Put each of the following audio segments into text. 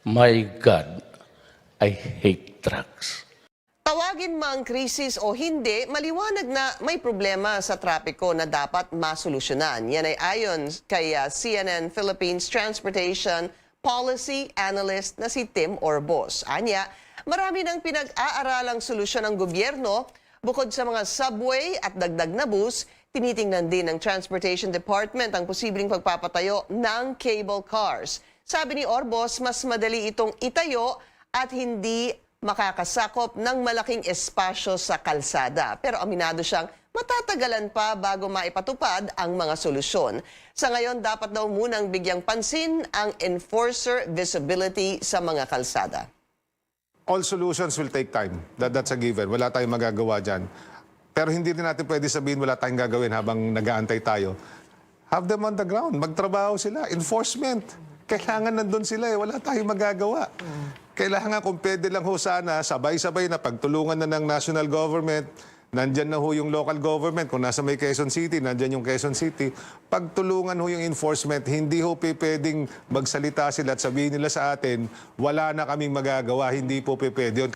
My God, I hate trucks. Tawagin mang krisis o hindi, maliwanag na may problema sa trapiko na dapat masolusyonan. Yan ay ayon kay CNN Philippines Transportation Policy Analyst na si Tim Orbos. Anya, marami ng pinag-aaralang solusyon ng gobyerno bukod sa mga subway at dagdag na bus. Tinitingnan din ng Transportation Department ang posibleng pagpapatayo ng cable cars. Sabi ni Orbos, mas madali itong itayo at hindi makakasakop ng malaking espasyo sa kalsada. Pero aminado siyang matatagalan pa bago maipatupad ang mga solusyon. Sa ngayon, dapat daw munang bigyang pansin ang enforcer visibility sa mga kalsada. All solutions will take time. That's a given. Wala tayong magagawa dyan. Pero hindi rin natin pwede sabihin wala tayong gagawin habang nag-aantay tayo. Have them on the ground. Magtrabaho sila. Enforcement. Kailangan nandun sila eh. Wala tayong magagawa. Kailangan kung pwede lang ho sana, sabay-sabay na pagtulungan na ng national government, nandyan na ho yung local government. Kung nasa may Quezon City, nandyan yung Quezon City. Pagtulungan ho yung enforcement, hindi ho pwedeng magsalita sila at sabihin nila sa atin, wala na kaming magagawa, hindi po pwede yun.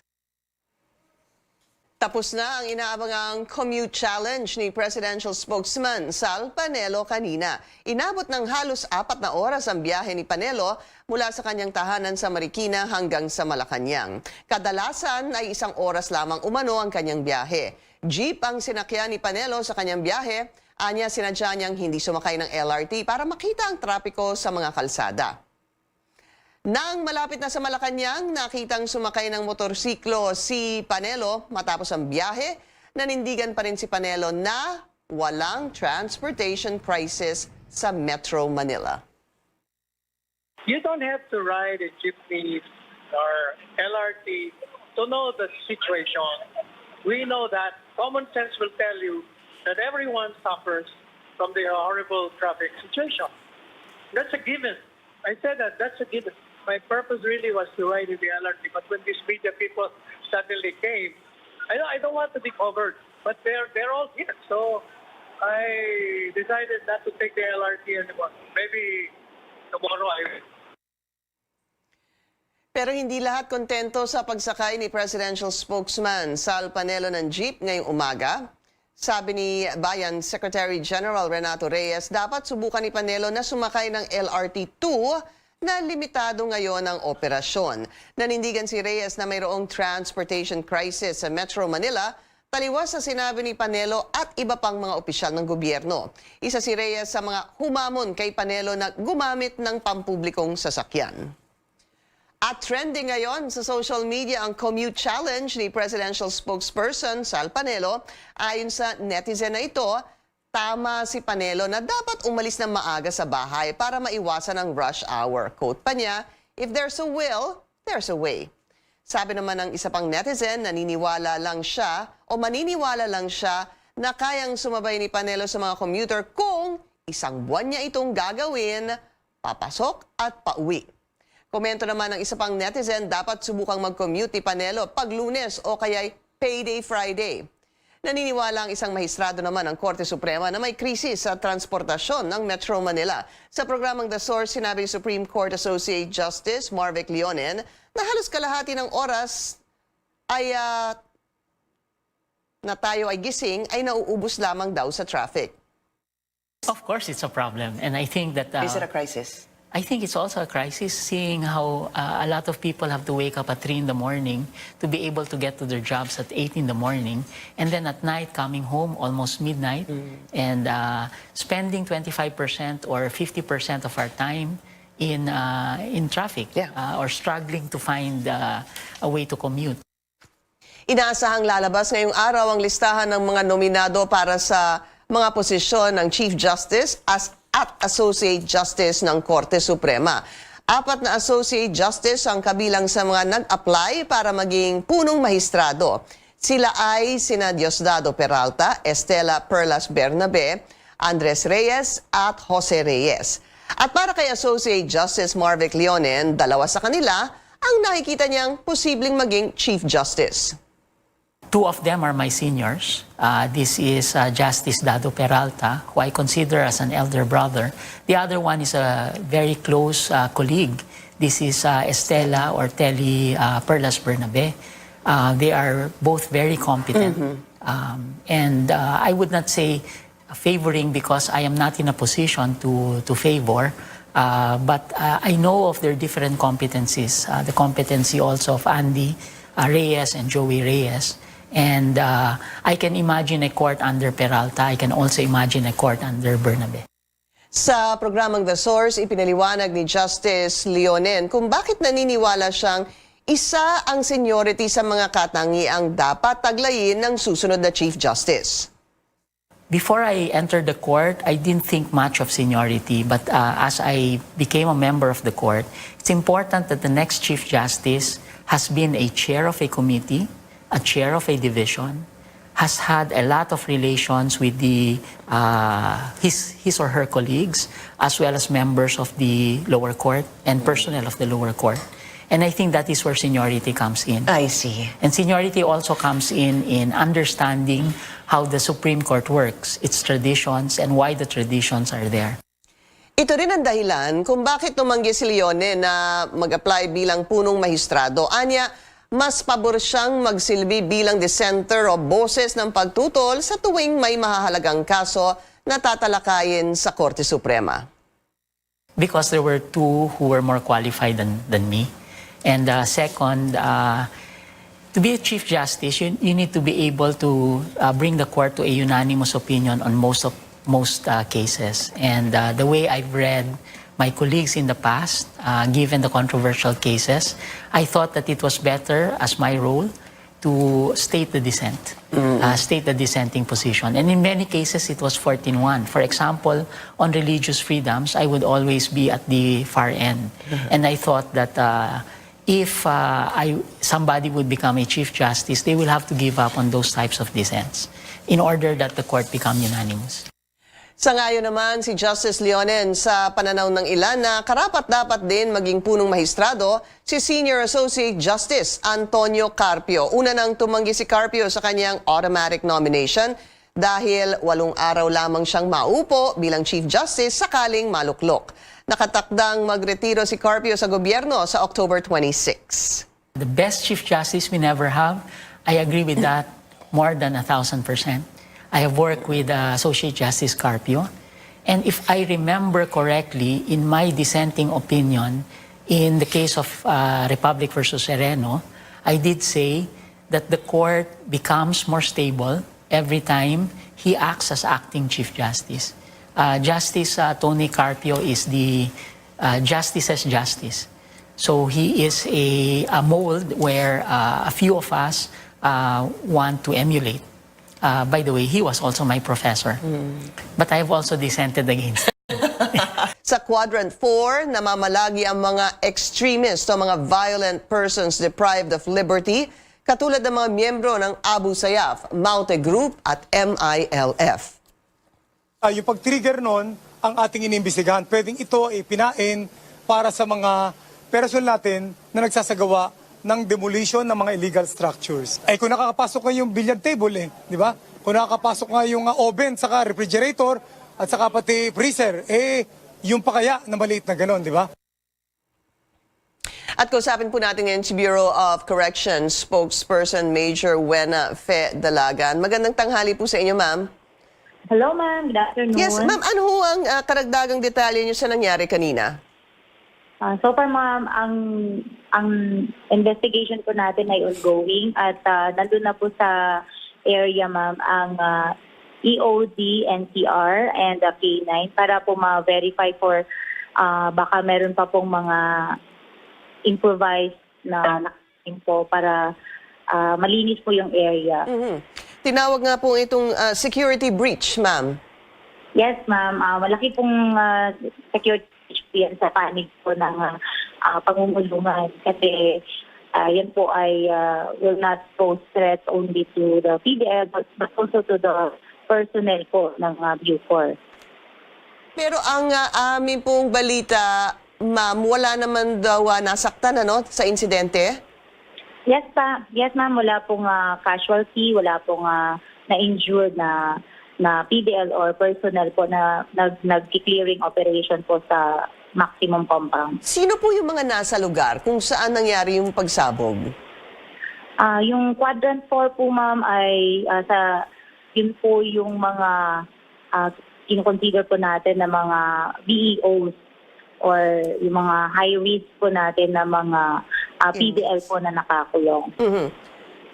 Tapos na ang inaabangang commute challenge ni Presidential Spokesman Sal Panelo kanina. Inabot ng halos 4 na oras ang biyahe ni Panelo mula sa kanyang tahanan sa Marikina hanggang sa Malacanang. Kadalasan ay 1 oras lamang umano ang kanyang biyahe. Jeep ang sinakyan ni Panelo sa kanyang biyahe. Anya, sinadya niyang hindi sumakay ng LRT para makita ang trapiko sa mga kalsada. Nang malapit na sa Malacanang, nakitang sumakay ng motorsiklo si Panelo matapos ang biyahe. Nanindigan pa rin si Panelo na walang transportation crisis sa Metro Manila. You don't have to ride a jeepney or LRT to know the situation. We know that common sense will tell you that everyone suffers from the horrible traffic situation. That's a given. I said that's a given. My purpose really was to ride in the LRT, but when these media people suddenly came, I don't want to be covered, but they're all here. So I decided not to take the LRT anymore. Maybe tomorrow I will. Pero hindi lahat kontento sa pagsakay ni Presidential Spokesman Sal Panelo ng jeep ngayong umaga. Sabi ni Bayan Secretary General Renato Reyes, dapat subukan ni Panelo na sumakay ng LRT 2 na limitado ngayon ang operasyon. Nanindigan si Reyes na mayroong transportation crisis sa Metro Manila, taliwas sa sinabi ni Panelo at iba pang mga opisyal ng gobyerno. Isa si Reyes sa mga humamon kay Panelo na gumamit ng pampublikong sasakyan. At trending ngayon sa social media ang commute challenge ni Presidential Spokesperson Sal Panelo. Ayon sa netizen na ito, tama si Panelo na dapat umalis ng maaga sa bahay para maiwasan ang rush hour. Quote pa niya, "If there's a will, there's a way." Sabi naman ng isa pang netizen, maniniwala lang siya na kayang sumabay ni Panelo sa mga commuter kung 1 buwan niya itong gagawin, papasok at pauwi. Komento naman ng isa pang netizen, dapat subukang mag-commute ni Panelo pag Lunes o kaya'y payday Friday. Naniniwala ang isang mahistrado naman ng Korte Suprema na may krisis sa transportasyon ng Metro Manila. Sa programang The Source, sinabi ni Supreme Court Associate Justice Marvic Leonen na halos kalahati ng oras ay na tayo ay gising ay nauubos lamang daw sa traffic. Of course, it's a problem. And I think that... Is it a crisis? I think it's also a crisis, seeing how a lot of people have to wake up at 3 in the morning to be able to get to their jobs at 8 in the morning, and then at night coming home almost midnight, and spending 25% or 50% of our time in traffic, or struggling to find a way to commute. Inaasahang lalabas ngayong araw ang listahan ng mga nominado para sa mga posisyon ng Chief Justice at Associate Justice ng Korte Suprema. 4 na Associate Justice ang kabilang sa mga nag-apply para maging punong mahistrado. Sila ay sina Diosdado Peralta, Estela Perlas Bernabe, Andres Reyes at Jose Reyes. At para kay Associate Justice Marvic Leonen, 2 sa kanila ang nakikita niyang posibleng maging Chief Justice. 2 of them are my seniors. This is Justice Dado Peralta, who I consider as an elder brother. The other one is a very close colleague This is Estela or Telly Perlas Bernabe. They are both very competent. And I would not say favoring because I am not in a position to favor. But I know of their different competencies. The competency also of Andy Reyes and Joey Reyes. And I can imagine a court under Peralta. I can also imagine a court under Bernabe. Sa programang The Source, ipinaliwanag ni Justice Leonen kung bakit naniniwala siyang isa ang seniority sa mga katangiang dapat taglayin ng susunod na Chief Justice. Before I entered the court, I didn't think much of seniority. But as I became a member of the court, it's important that the next Chief Justice has been a chair of a committee, a chair of a division, has had a lot of relations with the his or her colleagues, as well as members of the lower court and personnel of the lower court. And I think that is where seniority comes in. I see. And seniority also comes in understanding how the Supreme Court works, its traditions, and why the traditions are there. Ito rin ang dahilan kung bakit tumanggi si Leone na mag-apply bilang punong mahistrado. Anya, mas pabor siyang magsilbi bilang dissenter o boses ng pagtutol sa tuwing may mahahalagang kaso na tatalakayin sa Korte Suprema. Because there were two who were more qualified than me. And second, to be a Chief Justice, you need to be able to bring the court to a unanimous opinion on most cases. And the way I've read my colleagues in the past, given the controversial cases, I thought that it was better as my role to state the dissent, state the dissenting position. And in many cases, it was 14-1. For example, on religious freedoms, I would always be at the far end. And I thought that if somebody would become a Chief Justice, they will have to give up on those types of dissents in order that the court become unanimous. Sangayon naman si Justice Leonen sa pananaw ng ilan na karapat-dapat din maging punong mahistrado si Senior Associate Justice Antonio Carpio. Una nang tumanggi si Carpio sa kanyang automatic nomination dahil 8 araw lamang siyang maupo bilang Chief Justice sakaling maluklok. Nakatakdang magretiro si Carpio sa gobyerno sa October 26. The best Chief Justice we never have, I agree with that more than 1,000%. I have worked with Associate Justice Carpio. And if I remember correctly, in my dissenting opinion, in the case of Republic versus Sereno, I did say that the court becomes more stable every time he acts as acting Chief Justice. Justice Tony Carpio is the justice's justice. So he is a mold where a few of us want to emulate. By the way, he was also my professor. But I have also dissented against him. Sa Quadrant 4, namamalagi ang mga extremists o mga violent persons deprived of liberty, katulad ng mga miyembro ng Abu Sayyaf, Maute Group at MILF. Yung pag-trigger nun, ang ating inimbestigahan, pwedeng ito ipinain para sa mga person natin na nagsasagawa ng demolition ng mga illegal structures. Kung nakakapasok nga yung billiard table di ba? Kung nakakapasok nga yung oven, saka refrigerator, at saka pati freezer, yung pa kaya na maliit na gano'n, di ba? At kausapin po natin ngayon si Bureau of Corrections spokesperson Major Wena Fe Dalagan. Magandang tanghali po sa inyo, ma'am. Hello, ma'am. Good afternoon. Yes, ma'am. Ano ho ang karagdagang detalye niyo sa nangyari kanina? So far, ma'am, ang investigation po natin ay ongoing at nandun na po sa area, ma'am, ang EOD, NCR, and K9 para po ma-verify for baka meron pa pong mga improvised na info para malinis po yung area. Tinawag nga po itong security breach, ma'am. Yes, ma'am. Malaki pong security yan sa panig po ng pangungulungan kasi yan po ay will not pose threat only to the PDL but also to the personnel po ng Bucor. Pero ang amin pong balita, ma'am, wala naman daw nasaktan sa insidente? Yes, ma'am. Wala pong casualty, wala pong na-injured na PDL or personnel po na nag-clearing operation po sa maximum compound. Sino po yung mga nasa lugar kung saan nangyari yung pagsabog? Yung quadrant 4 po ma'am ay yun po yung mga kinoconsider po natin na mga BEOs or yung mga high risk po natin na mga PDL po na nakakulong. Mhm.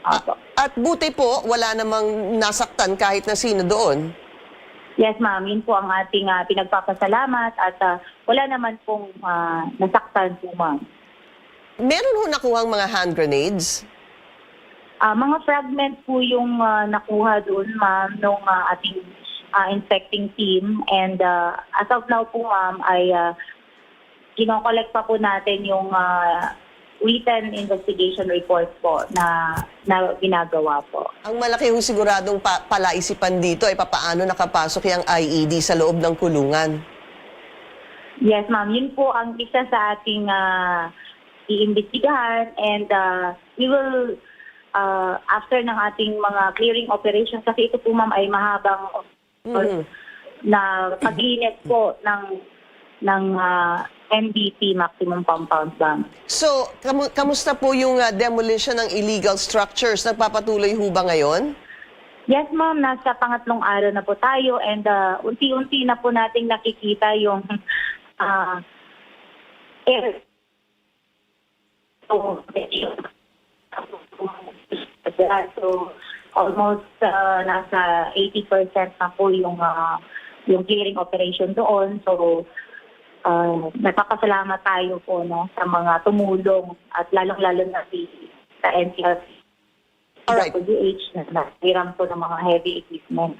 Opo. At buti po, wala namang nasaktan kahit na sino doon. Yes ma'am, yun po ang ating pinagpapasalamat at wala naman pong nasaktan po ma'am. Meron ho nakuhang mga hand grenades? Mga fragment po yung nakuha doon ma'am nung ating inspecting team and as of now po ma'am ay kinokollect pa po natin yung written investigation report po na ginagawa po. Ang malaki ho siguradong palaisipan dito ay papaano nakapasok yung IED sa loob ng kulungan. Yes ma'am, yun po ang isa sa ating iimbestigahan and we will after ng ating mga clearing operations kasi ito po ma'am ay mahabang na pag-init po ng MBP, maximum compound bomb. So, kamusta po yung demolition ng illegal structures? Nagpapatuloy ho ba ngayon? Yes ma'am, nasa pangatlong araw na po tayo and unti-unti na po nating nakikita yung air. So, almost nasa 80% na po yung clearing operation doon. So, nagpapasalamat tayo po sa mga tumulong at lalong-lalo na sa NCRC, Alright. WH na nasiram po ng mga heavy equipment.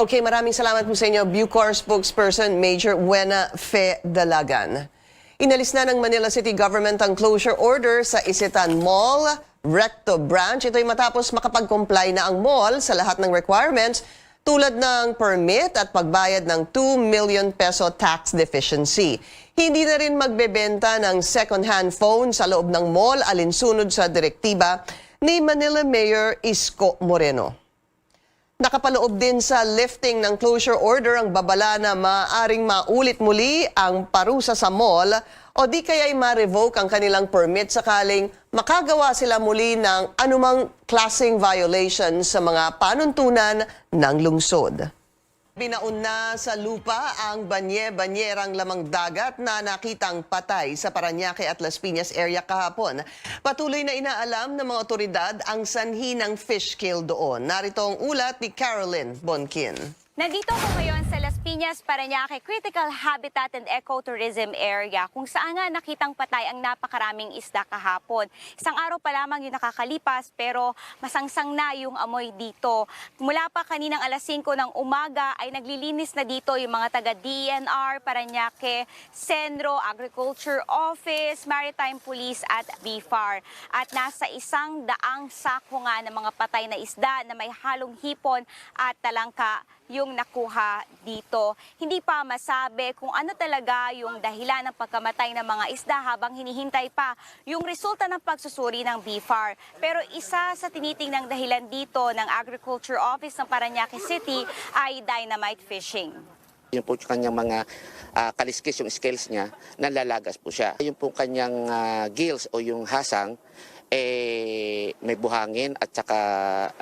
Okay, maraming salamat po sa inyo, Bucor spokesperson Major Wena Fe Dalagan. Inalis na ng Manila City Government ang closure order sa Isitan Mall, Recto Branch. Ito'y matapos makapag-comply na ang mall sa lahat ng requirements tulad ng permit at pagbayad ng 2 million peso tax deficiency. Hindi na rin magbebenta ng second-hand phone sa loob ng mall alinsunod sa direktiba ni Manila Mayor Isko Moreno. Nakapaloob din sa lifting ng closure order ang babala na maaaring maulit muli ang parusa sa mall o di kaya'y ma-revoke ang kanilang permit sakaling makagawa sila muli ng anumang klaseng violation sa mga panuntunan ng lungsod. Binaon na sa lupa ang banye-banyerang lamang dagat na nakitang patay sa Parañaque at Las Piñas area kahapon. Patuloy na inaalam ng mga otoridad ang sanhi ng fish kill doon. Narito ang ulat ni Caroline Bonkin. Nandito ako ngayon sa Las Piñas, Parañaque Critical Habitat and Ecotourism Area kung saan nga nakitang patay ang napakaraming isda kahapon. Isang araw pa lamang yung nakakalipas pero masangsang na yung amoy dito. Mula pa kaninang alas 5 ng umaga ay naglilinis na dito yung mga taga-DNR, Parañaque, Senro, Agriculture Office, Maritime Police at BFAR. At nasa 100 sako nga ng mga patay na isda na may halong hipon at talangka yung nakuha dito. Hindi pa masabi kung ano talaga yung dahilan ng pagkamatay ng mga isda habang hinihintay pa yung resulta ng pagsusuri ng BFAR. Pero isa sa tinitingnang dahilan dito ng Agriculture Office ng Parañaque City ay dynamite fishing. Yung po kanyang mga kaliskis, yung scales niya, nalalagas po siya. Yung po kanyang gills o yung hasang, may buhangin at saka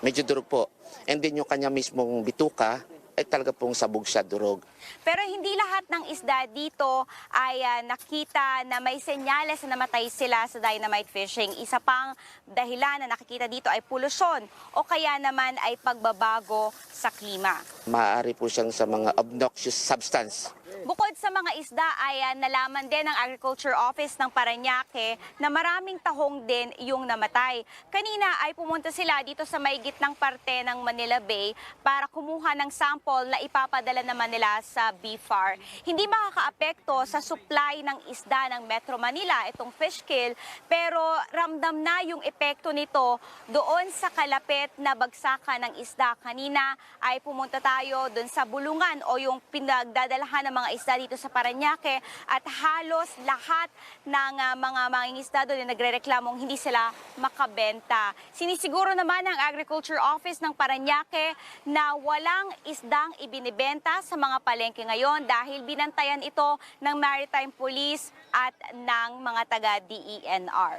medyo durog po. And then yung kanya mismong bituka, ay talaga pong sabog siya, durog. Pero hindi lahat ng isda dito ay nakita na may senyales na namatay sila sa dynamite fishing. Isa pang dahilan na nakikita dito ay polusyon o kaya naman ay pagbabago sa klima. Maaari po siyang sa mga obnoxious substance. Bukod sa mga isda ay nalaman din ng Agriculture Office ng Parañaque na maraming tahong din yung namatay. Kanina ay pumunta sila dito sa may gitnang parte ng Manila Bay para kumuha ng sample na ipapadala naman nila sa BFAR. Hindi makakaapekto sa supply ng isda ng Metro Manila itong fish kill, pero ramdam na yung epekto nito doon sa kalapit na bagsakan ng isda. Kanina ay pumunta tayo doon sa bulungan o yung pinagdadalahan ng mga isda dito sa Parañaque at halos lahat ng mga mangingisda doon ay nagrereklamong hindi sila makabenta. Sinisiguro naman ng Agriculture Office ng Parañaque na walang isdang ibinibenta sa mga palengke ngayon dahil binantayan ito ng Maritime Police at ng mga taga-DENR.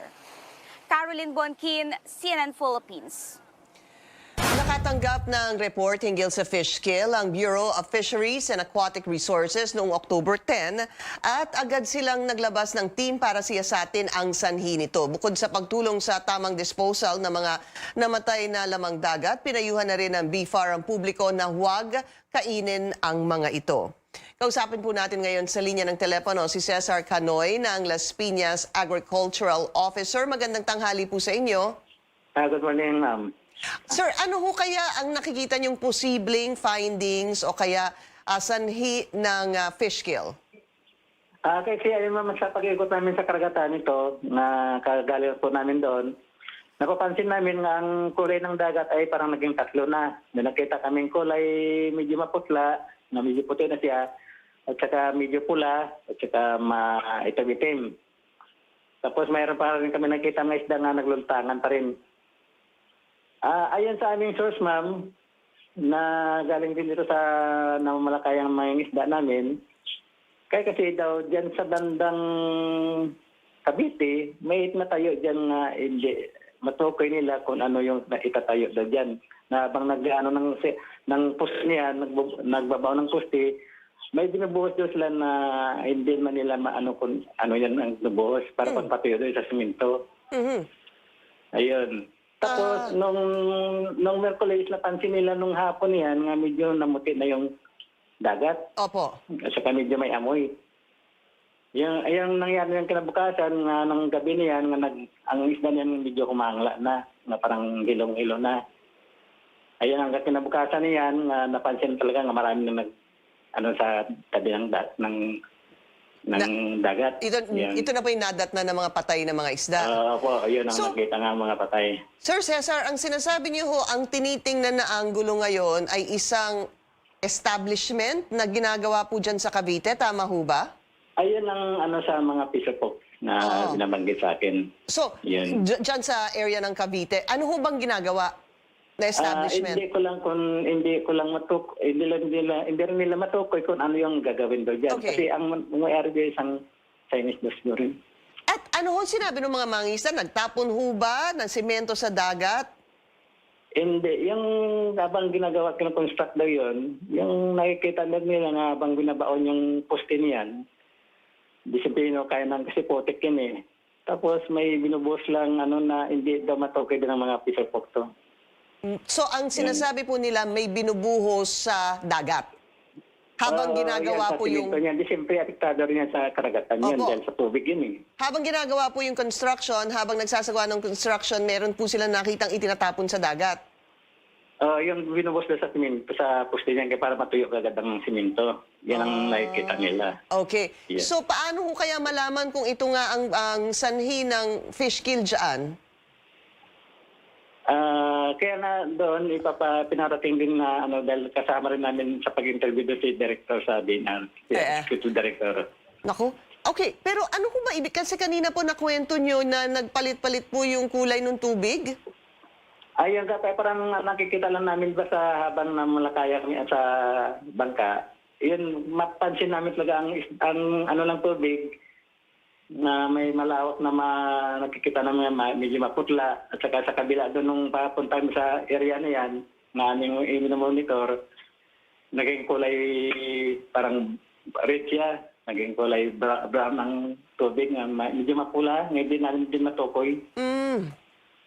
Caroline Bonkin, CNN Philippines. Nakatanggap ng report hinggil sa fish kill ang Bureau of Fisheries and Aquatic Resources noong October 10 at agad silang naglabas ng team para siyasatin ang sanhi nito. Bukod sa pagtulong sa tamang disposal ng mga namatay na lamang dagat, pinayuhan na rin ng BFAR ang publiko na huwag kainin ang mga ito. Kausapin po natin ngayon sa linya ng telepono si Cesar Canoy ng Las Piñas Agricultural Officer. Magandang tanghali po sa inyo. Good morning, ma'am. Sir, ano ho kaya ang nakikita niyong posibleng findings o kaya sanhi ng fish kill? Kasi ayun, ma'am, sa pag-ikot namin sa karagatan ito, na kagaling po namin doon, napapansin namin nga ang kulay ng dagat ay parang naging tatlo na. Nakita kaming kulay medyo maputla, na medyo puti na siya, at saka medyo pula, at saka itim-itim. Tapos mayroon pa rin kami nakita ng isda nga nagluntangan pa rin. Ayon sa aming source, ma'am, na galing din dito sa namamalakayang mga isda namin, kaya kasi daw dyan sa bandang Cavite, may natayo dyan nga hindi matukoy nila kung ano yung itatayo daw dyan. Na habang nag-ano ng post niya, nagbabaw ng poste, may binubuhos doon sila na hindi man nila maano kung ano yan ang binubuhos para pagpatuyo doon sa simento. Ayun. Tapos, nung Merkulis, napansin nila nung hapon yan, nga medyo namuti na yung dagat. Opo. At saka medyo may amoy. Yung nangyari ng kinabukasan, nga ng gabi niyan, nga ang isda niyan medyo kumangla na parang hilong-hilo na. Ayun, hanggang kinabukasan niyan, nga napansin talaga nga marami na sa tabi ng dagat. Ito na po yung nadat na ng mga patay na mga isda. Opo, yun ang nakita nga mga patay. Sir Cesar, ang sinasabi niyo ho, ang tinitingnan na anggulo ngayon ay isang establishment na ginagawa po dyan sa Cavite. Tama ho ba? Ayun ang sa mga pisopok na binabanggit sa akin. So, dyan sa area ng Cavite, ano ho bang ginagawa na establishment? Hindi ko lang hindi rin nila matukoy kung ano yung gagawin daw dyan. Okay. Kasi ang may-ari dyan isang Chinese dasyo rin. At ano ho sinabi ng mga mangingisda? Nagtapon ho ba ng semento sa dagat? Hindi. Yung habang ginagawa, kinoconstruct daw yun, yung nakikita nila nga habang binabaon yung poste niyan, disiplino kaya ng kasi putik yun eh. Tapos may binubuhos lang na hindi daw matukoy din ng mga pisopok to. So, ang sinasabi po nila may binubuhos sa dagat. Habang ginagawa po yung... Di siyempre apektado rin yan sa karagatan yan, dahil sa tubig yun eh. Habang ginagawa po yung construction, habang nagsasagawa ng construction, meron po silang nakitang itinatapon sa dagat. Yung binubuhos na sa simento, sa poste niyan para matuyo agad ang simento. Yan ang nakikita nila. Okay. Yeah. So, paano ko kaya malaman kung ito nga ang sanhi ng fish kill dyan? Kaya na doon, pinarating din na dahil kasama rin namin sa pag-interview doon si Director sa DNR, si Executive Director. Naku. Okay, pero ano ko ba ibig? Kasi kanina po nakwento nyo na nagpalit-palit po yung kulay ng tubig? Ayun, parang nakikita lang namin ba sa habang namalakaya kami sa bangka, yun, mapansin namin talaga ang lang tubig, na may malawak na nakikita namin medyo maputla at saka sa kabila doon nung papunta sa area na yan na aming i-monitor, naging kulay parang red siya, naging kulay brown ang tubig na medyo mapula, hindi namin din matukoy.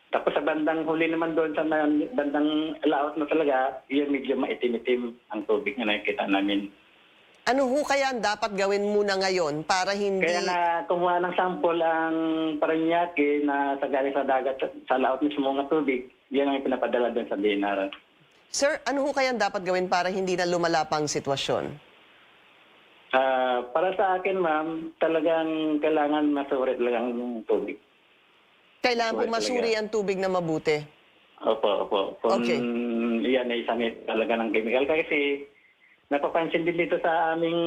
Tapos sa bandang huli naman doon sa bandang laot na talaga, yun medyo maitim-itim ang tubig na nakikita namin. Ano ho kaya ang dapat gawin muna ngayon para hindi... Kaya na kumuha ng sample ang Parañaque na sa galing sa dagat sa laot mismo ng tubig, yan ang pinapadala doon sa DNR. Sir, ano ho kaya ang dapat gawin para hindi na lumala pang sitwasyon? Para sa akin, ma'am, talagang kailangan masuri talaga ang tubig. Kailangan po masuri ang tubig na mabuti? Opo. Kung yan ay sanit talaga ng chemical. Kasi napapansin din dito sa aming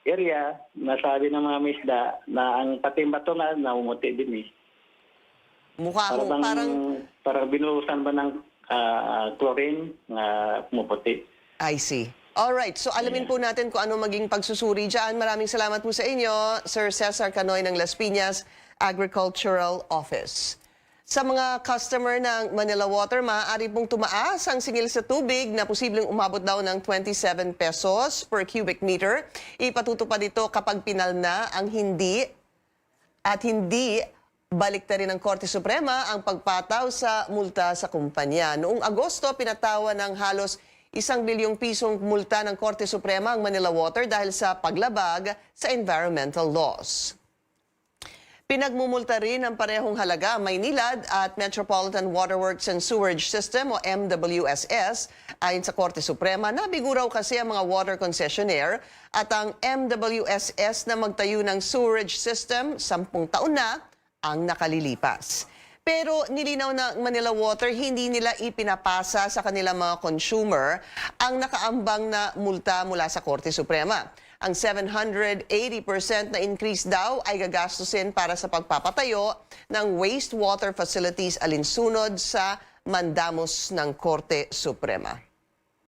area, nasabi ng mga misda na ang pating bato nga namumuti din eh. Mukha Para akong bang, parang parang binuhusan ba ng chlorine na pumuputi. I see. Alright, so alamin po natin kung ano maging pagsusuri dyan. Maraming salamat po sa inyo, Sir Cesar Canoy ng Las Piñas Agricultural Office. Sa mga customer ng Manila Water, maaari pong tumaas ang singil sa tubig na posibleng umabot daw ng 27 pesos per cubic meter. Ipatutupad ito kapag pinalna ang hindi balik na rin ng Korte Suprema ang pagpataw sa multa sa kumpanya. Noong Agosto, pinatawa ng halos 1 bilyong pisong multa ng Korte Suprema ang Manila Water dahil sa paglabag sa environmental laws. Pinagmumulta rin ang parehong halaga ang Maynilad at Metropolitan Waterworks and Sewerage System o MWSS. Ayon sa Korte Suprema, nabigo raw kasi ang mga water concessionaire at ang MWSS na magtayo ng sewerage system 10 taon na ang nakalilipas. Pero nilinaw ng Manila Water, hindi nila ipinapasa sa kanilang mga consumer ang nakaambang na multa mula sa Korte Suprema. Ang 780% na increase daw ay gagastusin para sa pagpapatayo ng wastewater facilities alinsunod sa mandamos ng Korte Suprema.